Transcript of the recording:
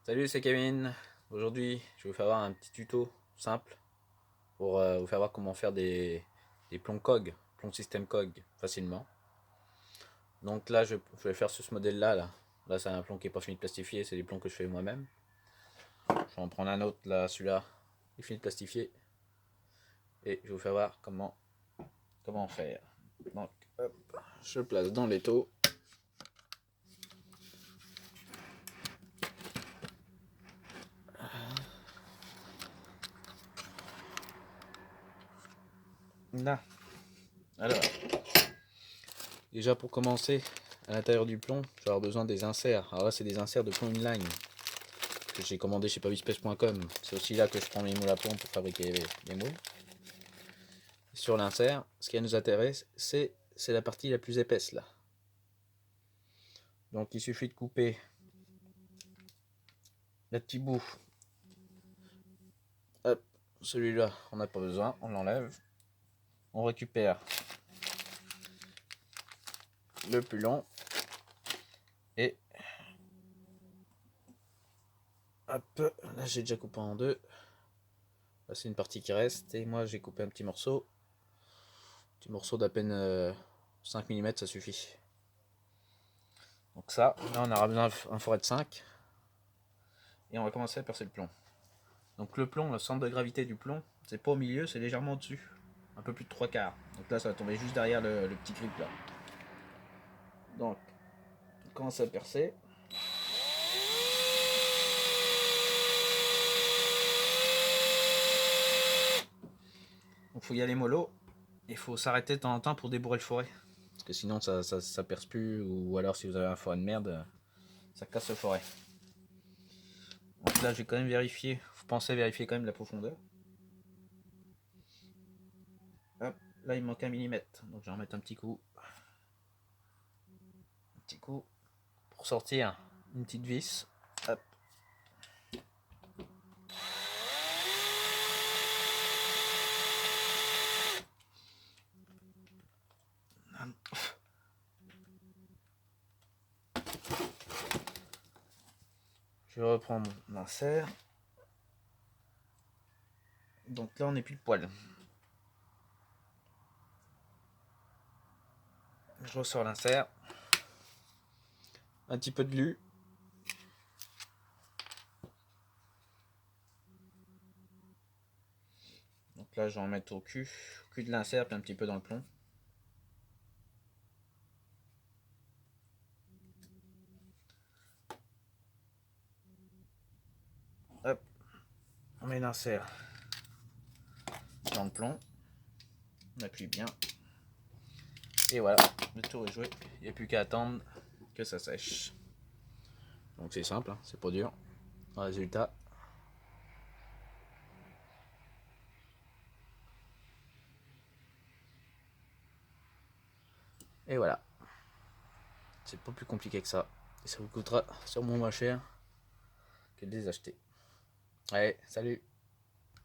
Salut, c'est Kevin. Aujourd'hui, je vais vous faire voir un petit tuto simple pour vous faire voir comment faire des plombs COG, plombs système COG facilement. Donc là, je vais faire sur ce modèle-là. Là, c'est un plomb qui n'est pas fini de plastifier, c'est des plombs que je fais moi-même. Je vais en prendre un autre, là, celui-là, il est fini de plastifier. Et je vais vous faire voir comment faire. Donc, hop, je le place dans l'étau. Là. Alors, déjà pour commencer, à l'intérieur du plomb, je vais avoir besoin des inserts. Alors là, c'est des inserts de plomb inline que j'ai commandé chez pavispèce.com. C'est aussi là que je prends mes moules à plomb pour fabriquer les moules. Sur l'insert, ce qui nous intéresse, c'est la partie la plus épaisse là. Donc il suffit de couper le petit bout. Hop, celui-là, on n'a pas besoin, on l'enlève. On récupère le plus long et hop, là j'ai déjà coupé en deux. Là c'est une partie qui reste et moi j'ai coupé un petit morceau d'à peine 5 mm, ça suffit. Donc ça, là on aura besoin d'un forêt de 5 et on va commencer à percer le plomb. Donc le plomb, le centre de gravité du plomb, c'est pas au milieu, c'est légèrement au-dessus, un peu plus de 3/4. Donc là ça va tomber juste derrière le petit grip là. Donc on commence à percer. Donc faut y aller mollo. Il faut s'arrêter de temps en temps pour débourrer le forêt. Parce que sinon ça perce plus, ou alors si vous avez un forêt de merde, ça casse le forêt. Donc là j'ai quand même vérifié, faut penser à vérifier quand même la profondeur. Hop, là il me manque 1 mm, donc je vais en mettre un petit coup. Un petit coup pour sortir une petite vis. Hop. Je reprends mon insert. Donc là on n'est plus de poil. Je ressors l'insert. Un petit peu de glu. Donc là je vais en mettre au cul de l'insert puis un petit peu dans le plomb. Hop, on met l'insert dans le plomb. On appuie bien. Et voilà, le tour est joué. Il n'y a plus qu'à attendre que ça sèche. Donc c'est simple, hein, c'est pas dur. Le résultat. Et voilà. C'est pas plus compliqué que ça. Et ça vous coûtera sûrement moins cher que de les acheter. Allez, salut!